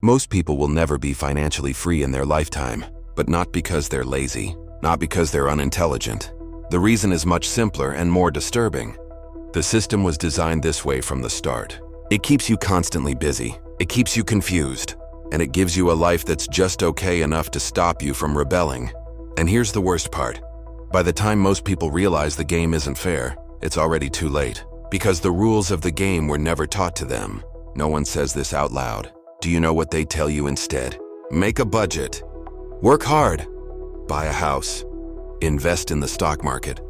Most people will never be financially free in their lifetime, but not because they're lazy, not because they're unintelligent. The reason is much simpler and more disturbing. The system was designed this way from the start. It keeps you constantly busy, it keeps you confused, and it gives you a life that's just okay enough to stop you from rebelling. And here's the worst part. By the time most people realize the game isn't fair, it's already too late. Because the rules of the game were never taught to them. No one says this out loud. Do you know what they tell you instead? Make a budget. Work hard. Buy a house. Invest in the stock market.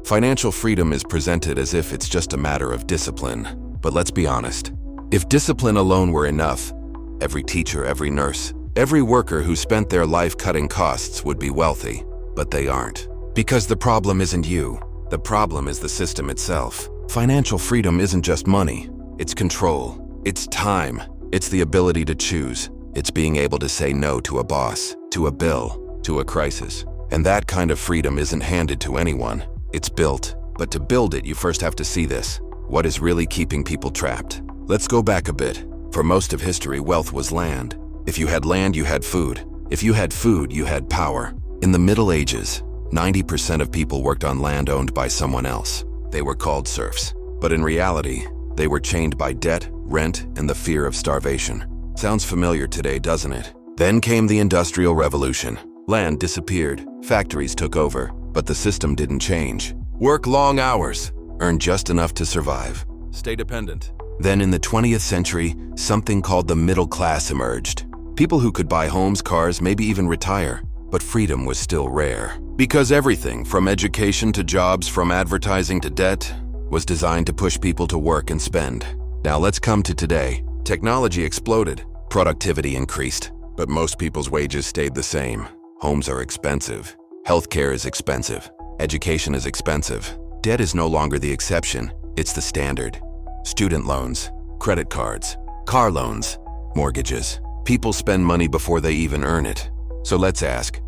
Financial freedom is presented as if it's just a matter of discipline. But let's be honest. If discipline alone were enough, every teacher, every nurse, every worker who spent their life cutting costs would be wealthy. But they aren't. Because the problem isn't you. The problem is the system itself. Financial freedom isn't just money. It's control. It's time. It's the ability to choose. It's being able to say no to a boss, to a bill, to a crisis. And that kind of freedom isn't handed to anyone. It's built. But to build it, you first have to see this. What is really keeping people trapped? Let's go back a bit. For most of history, wealth was land. If you had land, you had food. If you had food, you had power. In the Middle Ages, 90% of people worked on land owned by someone else. They were called serfs. But in reality, they were chained by debt, rent, and the fear of starvation. Sounds familiar today, doesn't it? Then came the Industrial Revolution. Land disappeared, factories took over, but the system didn't change. Work long hours, earn just enough to survive, stay dependent. Then in the 20th century, something called the middle class emerged. People who could buy homes, cars, maybe even retire. But freedom was still rare. Because everything, from education to jobs, from advertising to debt, was designed to push people to work and spend. Now let's come to today. Technology exploded, productivity increased, but most people's wages stayed the same. Homes are expensive, healthcare is expensive, education is expensive. Debt is no longer the exception, it's the standard. Student loans, credit cards, car loans, mortgages. People spend money before they even earn it. So let's ask,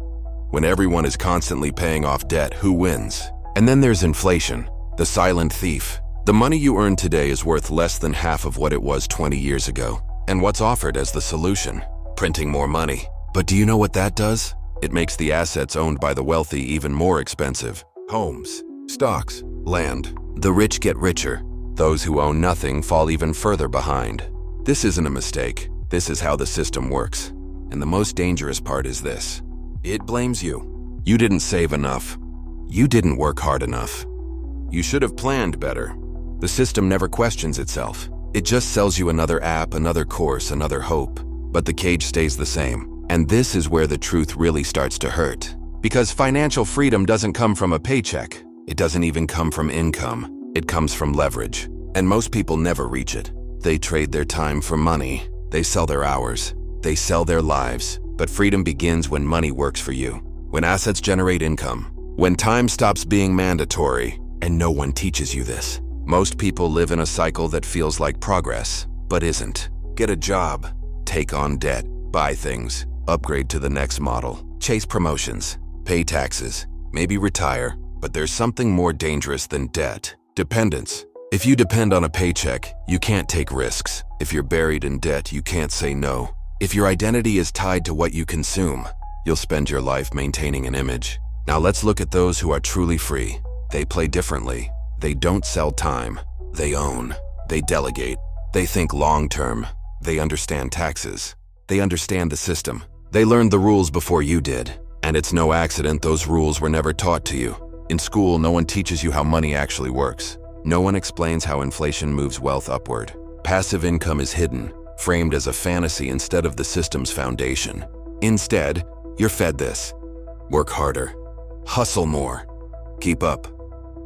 when everyone is constantly paying off debt, who wins? And then there's inflation, the silent thief. The money you earn today is worth less than half of what it was 20 years ago. And what's offered as the solution? Printing more money. But do you know what that does? It makes the assets owned by the wealthy even more expensive. Homes, stocks, land. The rich get richer. Those who own nothing fall even further behind. This isn't a mistake. This is how the system works. And the most dangerous part is this. It blames you. You didn't save enough. You didn't work hard enough. You should have planned better. The system never questions itself. It just sells you another app, another course, another hope. But the cage stays the same. And this is where the truth really starts to hurt. Because financial freedom doesn't come from a paycheck. It doesn't even come from income. It comes from leverage. And most people never reach it. They trade their time for money. They sell their hours. They sell their lives. But freedom begins when money works for you. When assets generate income. When time stops being mandatory. And no one teaches you this. Most people live in a cycle that feels like progress, but isn't. Get a job. Take on debt. Buy things. Upgrade to the next model. Chase promotions. Pay taxes. Maybe retire. But there's something more dangerous than debt. Dependence. If you depend on a paycheck, you can't take risks. If you're buried in debt, you can't say no. If your identity is tied to what you consume, you'll spend your life maintaining an image. Now let's look at those who are truly free. They play differently. They don't sell time. They own. They delegate. They think long-term. They understand taxes. They understand the system. They learned the rules before you did. And it's no accident those rules were never taught to you. In school, no one teaches you how money actually works. No one explains how inflation moves wealth upward. Passive income is hidden, framed as a fantasy instead of the system's foundation. Instead, you're fed this. Work harder. Hustle more. Keep up.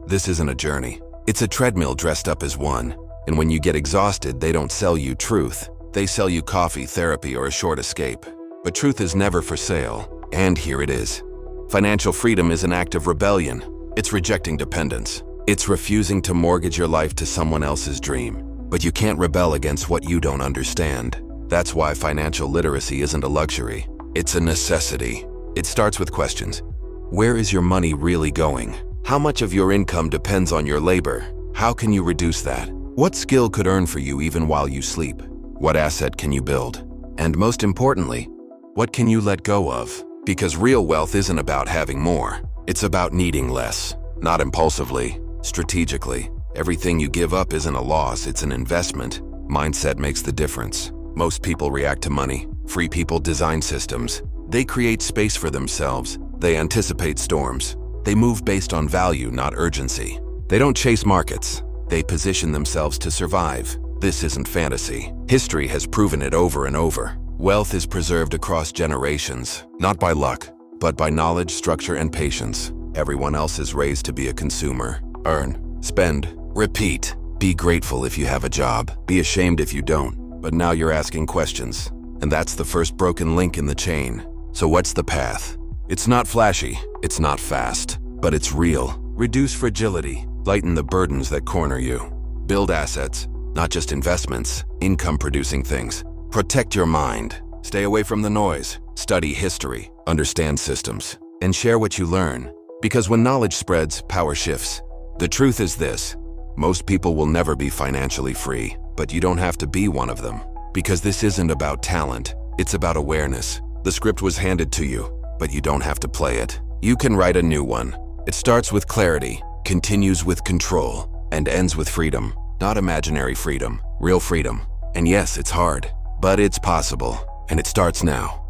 This isn't a journey. It's a treadmill dressed up as one. And when you get exhausted, they don't sell you truth. They sell you coffee, therapy, or a short escape. But truth is never for sale. And here it is. Financial freedom is an act of rebellion. It's rejecting dependence. It's refusing to mortgage your life to someone else's dream. But you can't rebel against what you don't understand. That's why financial literacy isn't a luxury. It's a necessity. It starts with questions. Where is your money really going? How much of your income depends on your labor? How can you reduce that? What skill could earn for you even while you sleep? What asset can you build? And most importantly, what can you let go of? Because real wealth isn't about having more. It's about needing less. Not impulsively, strategically. Everything you give up isn't a loss, it's an investment. Mindset makes the difference. Most people react to money. Free people design systems. They create space for themselves. They anticipate storms. They move based on value, not urgency. They don't chase markets. They position themselves to survive. This isn't fantasy. History has proven it over and over. Wealth is preserved across generations, not by luck, but by knowledge, structure, and patience. Everyone else is raised to be a consumer. Earn, spend, repeat. Be grateful if you have a job. Be ashamed if you don't. But now you're asking questions, and that's the first broken link in the chain. So what's the path? It's not flashy, it's not fast, but it's real. Reduce fragility, lighten the burdens that corner you. Build assets, not just investments, income-producing things. Protect your mind. Stay away from the noise. Study history, understand systems, and share what you learn. Because when knowledge spreads, power shifts. The truth is this: most people will never be financially free, but you don't have to be one of them. Because this isn't about talent, it's about awareness. The script was handed to you, but you don't have to play it. You can write a new one. It starts with clarity, continues with control, and ends with freedom. Not imaginary freedom, real freedom. And yes, it's hard, but it's possible, and it starts now.